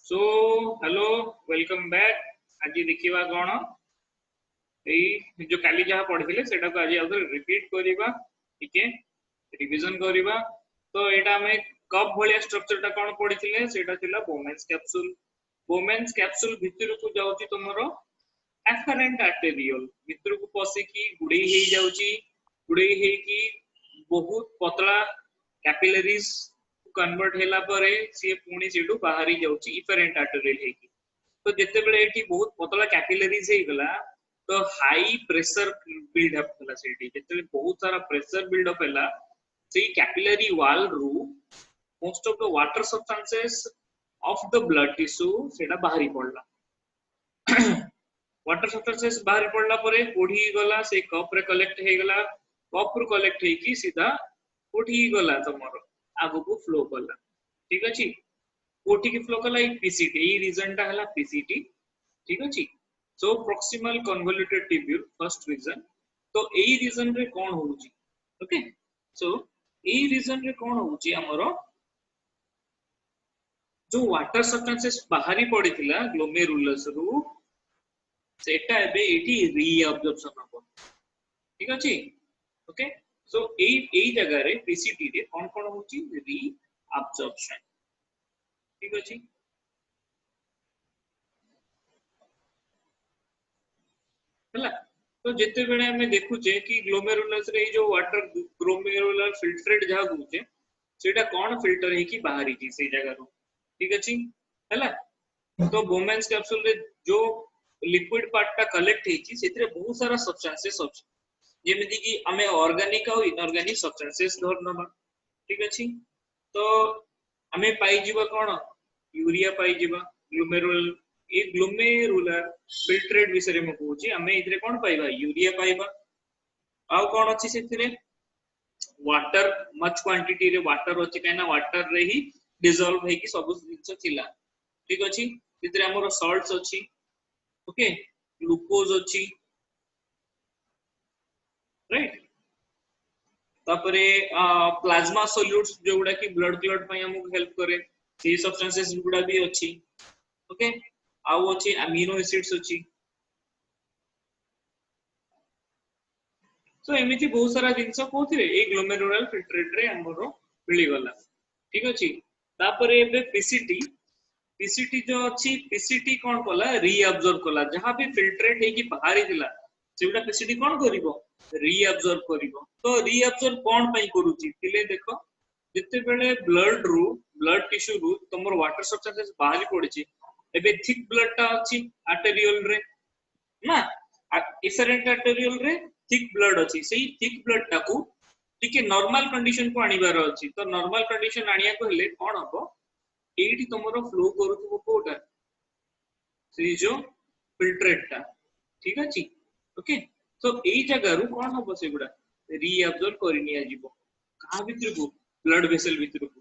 So hello welcome back. आज देखिबा कोन एई जो काली जहा पढ़िथिले सेटा को आज आउथरे रिपीट करिबा। ठीक है, रिवीजन करिबा। तो एटा हमें कप भलिया स्ट्रक्चर टा कोन पढ़िथिले सेटा थिला बोमेन्स कैप्सूल। बोमेन्स कैप्सूल भितर को जाउची तमरो एफरेंट आर्टेरियल भितर को पसिकी गुडे हे जाउची। गुडे हे की बहुत पतला कैपिलरीज कन्वर्ट होला परे सी पुणी सेटू बाहरी जाउची इफरेंट आर्टेरियल हे की। तो जेते बेले एठी बहुत पतला कैपिलरीज हे गला तो हाई प्रेशर बिल्ड अप होला सेठी। जेते बहुत सारा प्रेशर बिल्ड अप होला सेई कैपिलरी वॉल रु most of the water substances of the blood tissue सेटा बाहरी पड़ला। वाटर सब्सटेंसेस बाहरी पड़ला परे कोठी गला से कप रे कलेक्ट हे गला। कप रु कलेक्ट हे की सीधा कोठी गला तमरो आगु को फ्लो कला। ठीक अछि, कोठी की फ्लो कला पीसीटी ई रीजन टा हला पीसीटी। ठीक अछि, so proximal convoluted tubule first region. तो एई रीजन रे कोन होउची? ओके, सो एई रीजन रे कोन होउची हमरो जो वाटर सब्सटेंसेस बाहरी पड़िथिला ग्लोमेरुलस रु सेटा एबे एठी रीअब्जॉर्प्शन हो। ठीक अछि, ओके, सो एई जगह रे पीसीटी रे कोन कोन होउची रीअब्जॉर्प्शन। ठीक अछि, हला। तो जेते बेले हमें देखु जे कि ग्लोमेरुलस रे जो वाटर ग्लोमेरुलर फिल्ट्रेट जहा होउचे सेटा कोन फिल्टर हे की बाहरी जी से जगह रो। ठीक अछि, हला। तो बोमेन्स कैप्सूल रे जो लिक्विड पार्ट टा कलेक्ट हेची सेतरे बहुत सारा सब्सटेंसेस अछि जेमिति कि हमें ऑर्गेनिक और इनऑर्गेनिक सब्सटेंसेस धर नबा। ठीक अछि, तो हमें पाई जीवा कोन यूरिया पाई जीवा ग्लोमेरुल ए ग्लोमेरुलर फिल्ट्रेट विषय में कहूची हमें इधरे कोन पाइबा यूरिया पाइबा। आउ कोन अछि सेतरे वाटर मच क्वांटिटी रे वाटर अछि काना वाटर रे ही डिसॉल्व हे की सब जिंस थिला। ठीक अछि, इधरे हमरो सॉल्ट्स अछि। ओके, ग्लूकोज अछि, राइट। तापरे प्लाज्मा सॉल्यूट्स जोगुडा की ब्लड क्लॉट पय हमको हेल्प करे सी सब्सटेंसेस गुडा भी अछि। ओके, आउ अछि अमीनो एसिड्स अछि। सो एमिति बहुत सारा जिंस कोथिरे ए ग्लोमेरुलर फिल्ट्रेट रे हमरो मिली गला। ठीक अछि, तापरे एबे पीसीटी पीसीटी जो अछि पीसीटी कोन कला रीअब्जॉर्ब कला जहां भी फिल्ट्रेट हे की बाहरी दिला सेउडा पीसीटी कोन करिवो रीअब्जॉर्ब करिवो। तो रीअब्जॉर्ब कोन पय करूची तिले देखो जते बेले ब्लड रु ब्लड टिश्यू रु तमर वाटर सब्सटेंसेस बाहरी पड़िची एबे थिक ब्लड टा अछि आर्टेरियल रे ना इफरेंट आर्टेरियल रे थिक ब्लड अछि सेही थिक ब्लड टाकू ठीक है नॉर्मल कंडीशन को आनिबार अछि। तो नॉर्मल कंडीशन आनिया को हेले कोन हबो एठी तमरो फ्लो करूथबो कोटा से जो फिल्ट्रेट टा। ठीक अछि, ओके, तो एई जगह रु कोन हबो सेगुडा रीअब्जॉर्ब करिनिया जीवो कहा भितर को ब्लड वेसल भितर को।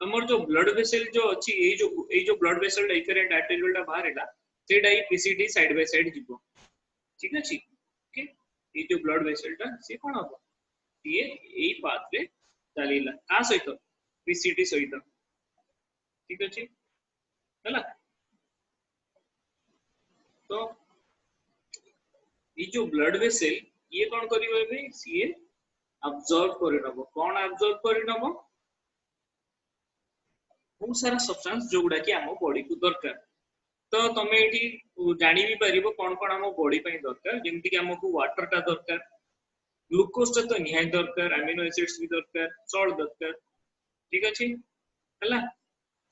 तमर जो ब्लड वेसल जो अछि एई जो ब्लड वेसल इफरेंट आर्टेरियल टा बाहर एला सेटा ई पीसीटी साइड बाय साइड जीवो। ठीक अछि, ओके, ए जो ब्लड वेसल टा से कोन हबो ये एई पाथ रे चलीला का सहित पीसीटी सहित। ठीक अछि, हला। तो ये जो ब्लड वेसल ये कोन करिवो एबे सीए अब्सॉर्ब करि नबो। कोन अब्सॉर्ब करि नबो बहुत सारा सब्सटेंस जोगुडा की हमो बॉडी को दरकार। तो तमे एठी जानि भी परिबो कोन कोन हमो बॉडी पय दरकार जेमति कि हमको वाटर टा दरकार ग्लूकोज टा तो निहाय दरकार अमीनो एसिड्स भी दरकार सॉल्ट दरकार। ठीक अछि, हला।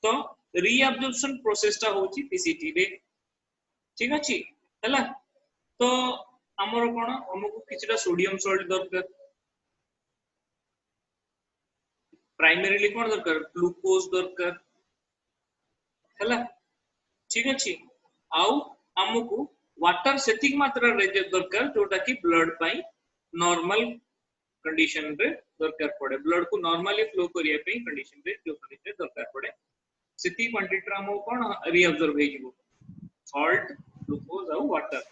तो रीअब्जॉर्प्शन प्रोसेस टा होची पीसीटी रे। ठीक अछि, हला। तो हमरो कोन हमको किछटा सोडियम सॉल्ट दरकार प्राइमरीली कोन दरकार ग्लूकोज दरकार हला। ठीक अछि, आउ हमको वाटर सेतिक मात्रा रे दरकार जोटा की ब्लड पय नॉर्मल कंडीशन रे दरकार पड़े ब्लड को नॉर्मली फ्लो करिया पे कंडीशन रे जो कंडीशन दरकार पड़े सेति क्वांटिटी हमो कोन रीअब्जॉर्ब हे जीवो सॉल्ट ग्लूकोज और वाटर।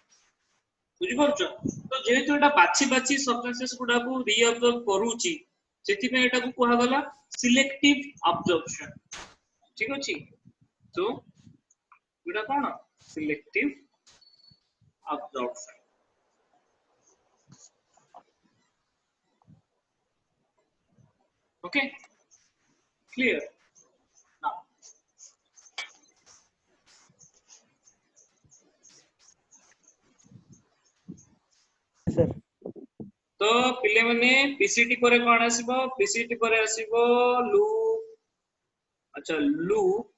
बुझि परछ? तो जेहेतु एटा बाछि बाछि सब्सटेंसेस गुडा को रीअब्जॉर्ब करूची सेति पे एटा को कोहा गला सिलेक्टिव अब्जॉर्प्शन। ठीक अछि, तो एटा कोन selective absorption. Okay, clear now. Sir तो पिले माने पीसीटी परे कोन आसीबो पीसीटी परे आसीबो लूप अच्छा लूप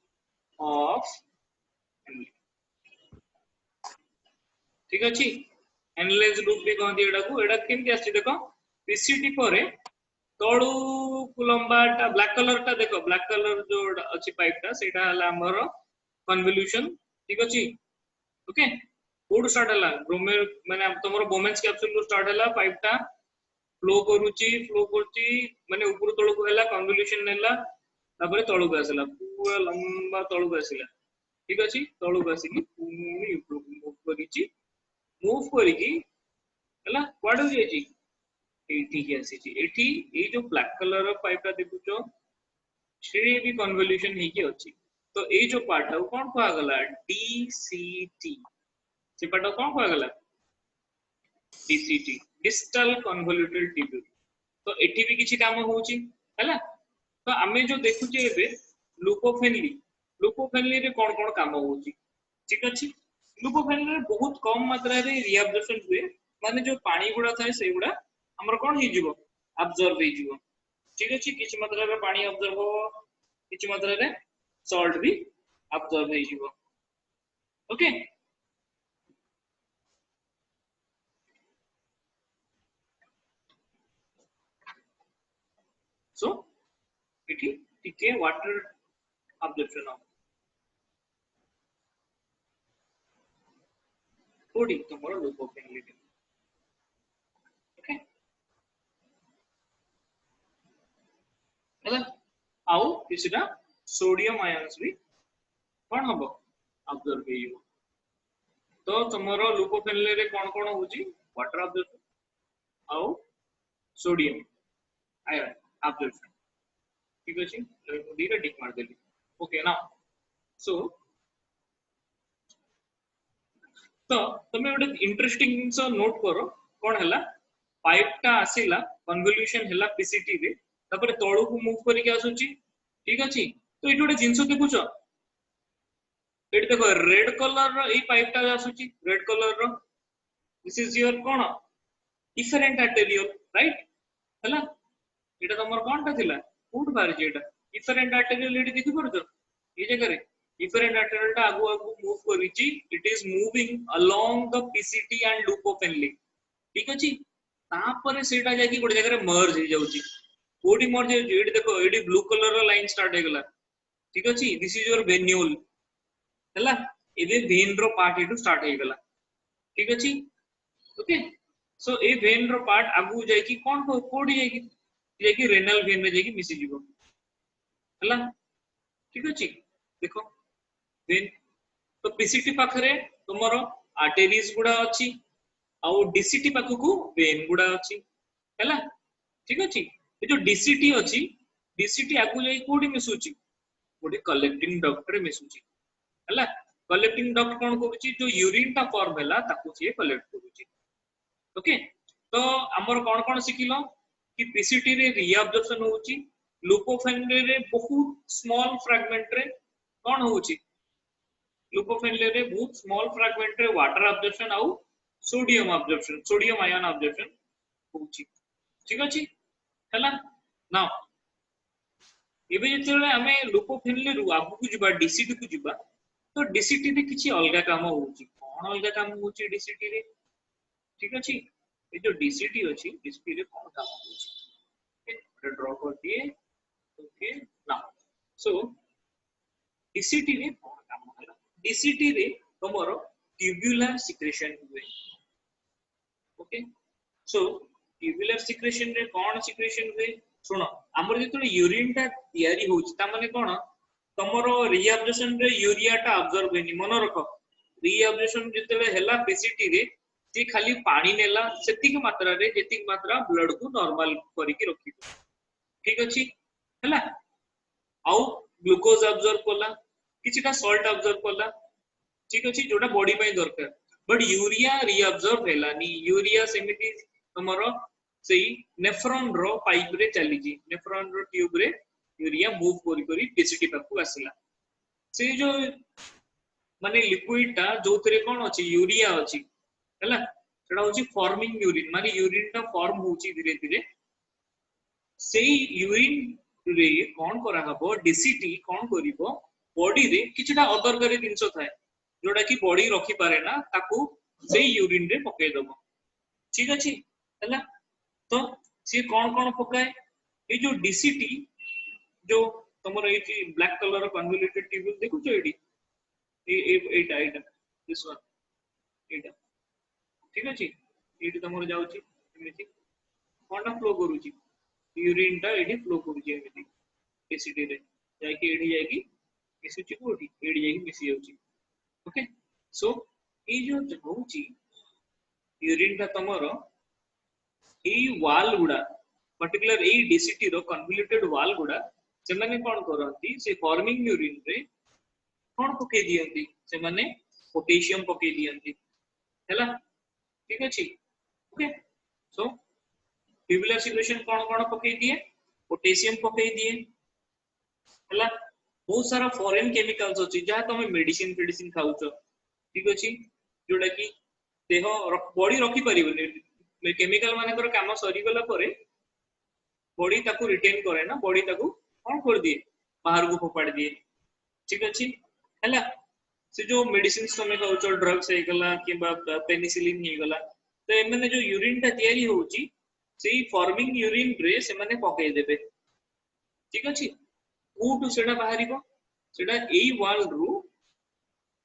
ऑफ ठीक अछि एनालाइज लूप भी कहंती एडा को एडा केमती आछि देखो पीसीटी परे तळु लंबाटा ब्लैक कलर टा देखो ब्लैक कलर जो अछि पाइप टा सेटा हला हमर कन्वोल्यूशन ठीक अछि ओके कोड स्टार्ट हला ब्रोमेर माने तमरो बोमेंस कैप्सूल को स्टार्ट हला पाइप टा फ्लो करूची माने ऊपर तळ को हला कन्वोल्यूशन नेला तापर तळ को आसला पूरा लंबा तळ को आसला ठीक अछि तळ को आसी पूरी मूव करिकी हला क्वाड हो जाई एठी के आसी छी एठी ए जो ब्लैक कलर पाइप टा देखुचो से भी कन्वोल्यूशन हे की अछि तो ए जो पार्ट है कोन को आगला डीसीटी से पार्ट कोन को आगला डीसीटी डिस्टल कन्वोल्यूटेड ट्यूब्यूल तो एठी भी किछि काम होउची हला तो आमे जो देखुचे एबे लुकोफेनली रे कोन कोन काम होउची ठीक अछि लुकोफेनली रे बहुत कम मात्रा रे रिअब्जॉर्प्शन हुए माने जो पानी गुडा थाए से गुडा हमर कोन हे जिवो अब्जॉर्ब हे जिवो ठीक अछि किछि मात्रा रे पानी अब्जॉर्ब हो किछि मात्रा रे सॉल्ट भी अब्जॉर्ब हे जिवो ओके सो इठी टिके वाटर अब्जॉर्प्शन हो थोड़ी तुमरो लुकोफेनली ओके हला आउ किछटा सोडियम आयंस भी कोन हबो अब्जॉर्ब हे जिवो तो तुमरो लुकोफेनली रे कोन कोन होउची वाटर अब्जॉर्प्शन आउ सोडियम आयन अब्जॉर्प्शन ठीक अछि दीटा टिक मार देली ओके नाउ सो तो तमे ओडे इंटरेस्टिंग जिंस नोट करो कोन हला पाइप टा आसीला कन्वोल्यूशन हला पीसीटी रे तापर तळु को मूव करि के आसुची ठीक अछि तो एठी ओडे जिंस देखुचो एठी देखो रेड कलर रो ए पाइप टा आसुची रेड कलर रो दिस इज योर कोन इफरेंट आर्टेरियल राइट हला एटा तमर कोनटा थिला फूड बार जेटा इफरेंट आर्टेरियल एठी देखि परछो ए जगह रे इफरेंट आर्टेरियल टा आगु आगु मूव करिची it is moving along the PCT and लुकोफेनली ठीक अछि तापर सेटा जाकी गोटे जगह रे मर्ज हे जाउची कोडी मर्ज हे एठी देखो एठी ब्लू कलर रो लाइन स्टार्ट हे गला ठीक अछि दिस इज योर वेन्यूल हला एबे वेन रो पार्ट एटू स्टार्ट हे गला ठीक अछि ओके सो ए वेन रो पार्ट आगु जाकी कोन कोडी जाकी रेनल वेन में जाकी मिसी जीवो हला ठीक अछि देखो वेन तो पीसीटी पाखरे तुमरो आर्टेरीज गुडा अछि आ डीसीटी पाखकू वेन गुडा अछि हला ठीक अछि ए जो डीसीटी अछि डीसीटी आगु जाई कोडी मिसुची कोडी कलेक्टिंग डक्ट रे मिसुची हला कलेक्टिंग डक्ट कोन करूची जो यूरिन टा फॉर्म हैला ताकू से कलेक्ट करूची ओके तो हमर कोन कोन सिखिलो कि पीसीटी रे रीअब्जॉर्प्शन होउची लुकोफेनली रे बहुत स्मॉल फ्रैगमेंट रे कोन होउची लुकोफेनली रे बहुत स्मॉल फ्रैगमेंट रे वाटर अब्जॉर्प्शन आउ सोडियम आयन अब्जॉर्प्शन होउची ठीक अछि हला नाउ एबे जेतेले हमें लुकोफेनली रु आगु को जिबा डीसीटी को जिबा तो डीसीटी रे किछि अलगा काम होउची कोन अलगा काम होउची डीसीटी रे ठीक अछि ए जो डीसीटी अछि डीसीटी रे कोन काम होउची ओके ड्रॉ कर दिए ओके नाउ सो डीसीटी रे कोन काम होला डीसीटी रे तमरो ट्यूबुलर सिक्रेशन हुए ओके सो ट्यूबुलर सिक्रेशन रे कोन सिक्रेशन हुए सुनो हमर जेतो यूरिन टा तयारी होउची ता माने कोन तमरो रीअब्जॉर्प्शन रे यूरिया टा अब्जॉर्ब हेनी मन रखो रीअब्जॉर्प्शन जेतेले हैला पीसीटी रे जे खाली पानी नेला सेतिक मात्रा रे जेतिक मात्रा ब्लड को नॉर्मल करी के रखी ठीक अछि हैला आउ ग्लूकोज अब्जॉर्ब कोला किछिटा सॉल्ट अब्जॉर्ब कोला ठीक अछि जोटा बॉडी पई दरकार बट यूरिया रीअब्जॉर्ब हेलानी यूरिया सेमिति तमरो सेई नेफ्रॉन रो पाइप रे चली जी नेफ्रॉन रो ट्यूब रे यूरिया मूव करी करी पीसीटी पाखु आसिला से जो माने लिक्विड टा जोथरे कोन अछि यूरिया अछि हला सेटा होछि फॉर्मिंग यूरिन माने यूरिन टा फॉर्म होछि धीरे धीरे सेई यूरिन रे कोन करा हबो डीसीटी कोन करिवो बॉडी रे किछटा अदरकारी जिंस थाए जोटा कि बॉडी रखी पारे ना ताकू सेई यूरिन रे पके दबो ठीक अछि हला तो सी कोन पकाए ए जो डीसीटी जो तमर एठी ब्लैक कलर कन्वोल्यूटेड टेबल देखु छ एठी एटा एटा दिस वन एटा ठीक अछि एठी तमर जाउची एमिति कोनटा फ्लो करूची यूरिन टा एठी फ्लो करूची एमिति डीसीटी रे जाई एठी जाई मिसुची कोठी एठी जाई मिसि जाउची ओके सो ए जो होउची यूरिन टा तमर ए वाल गुडा पर्टिकुलर ए डीसीटी रो कन्वोल्यूटेड वाल गुडा से माने कोन करंती से फॉर्मिंग यूरिन रे कोन पके दियंती से माने पोटेशियम पके दियंती हैला ठीक अछि ओके सो ट्यूबुलर सिक्रेशन कोन पके दिए पोटेशियम पके दिए हैला बहुत सारा फॉरेन केमिकल्स अछि जहा तमे मेडिसिन खाउछो ठीक अछि जोडा कि देह बॉडी रखी परिबने केमिकल मानकर काम सरी गला परे बॉडी ताकू रिटेन करे ना बॉडी ताकू कोन कर दिए बाहर को फोपाड़ दिए ठीक अछि हैला से जो मेडिसिन तमे खाउछो ड्रग्स हे गला किबा पेनिसिलिन हे गला तो एमने जो यूरिन ता तयारी होउची सेही फॉर्मिंग यूरिन रे से माने पके देबे ठीक अछि कोटू सेडा बाहरिबो सेडा एई वाल रु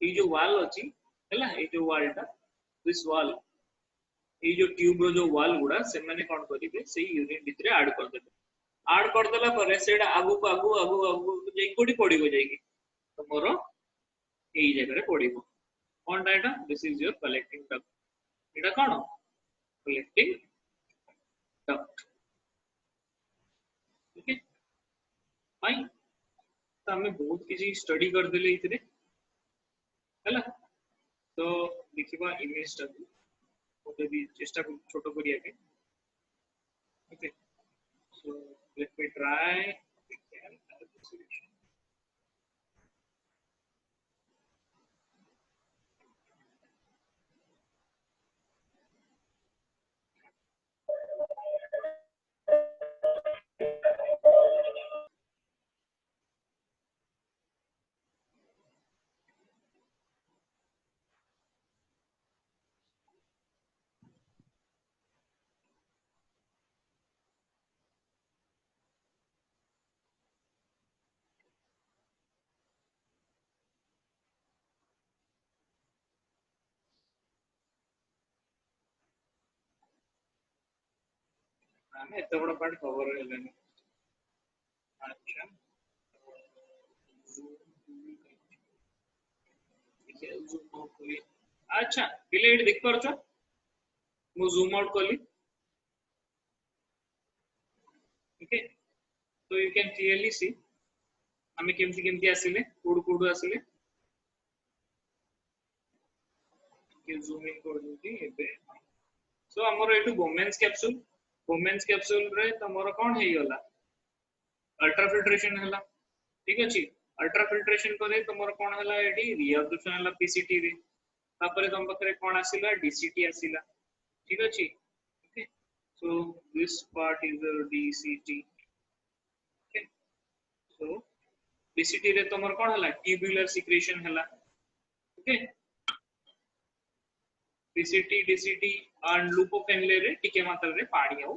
ए जो वाल अछि हैला ए जो वाल टा दिस वाल ए जो ट्यूब रो जो वाल गुडा से माने कोन करिवे सेही यूरिन भितरे ऐड कर देला परे सेडा आगु जे कोडी पडिबो जाईकी तो मोर एई जगह रे पडिबो कोन data this is your collecting duct एटा कोन कलेक्टिंग डक्ट ओके फाइन तो हमें बहुत किसी स्टडी कर देले इतरे हैला तो देखिबा इमेज टा ओते भी चेष्टा कर छोटो करिया के okay so let me try we can have the solution हमें एत बड़ पार्ट कवर हेलानी अच्छा जूम आउट करी अच्छा पिले एठी देख परछो मु जूम आउट कली okay so you can clearly see हमें केमती आसिले कोड आसिले ये जूम इन कर दूती एबे सो हमर एटू वुमेन्स कैप्सूल रे तमरो कोन हे गला अल्ट्रा फिल्ट्रेशन हला ठीक अछि अल्ट्रा फिल्ट्रेशन करे तमरो कोन हला एठी रीअब्जॉर्प्शन हला पीसीटी रे तापरे तम पकरे कोन आसिला डीसीटी आसिला ठीक अछि okay so this part is the DCT okay so DCT रे तमरो कोन हला ट्यूबुलर सिक्रेशन हला ओके डीसीटी एंड लुपोफेनले रे टिके मात्रा रे पानी हो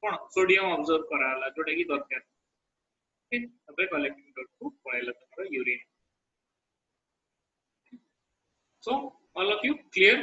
कोन सोडियम ऑब्जर्व करा हला जोटा की दरकार ओके तबे कलेक्टिंग डॉट को पळेला तमरो urine so all of you clear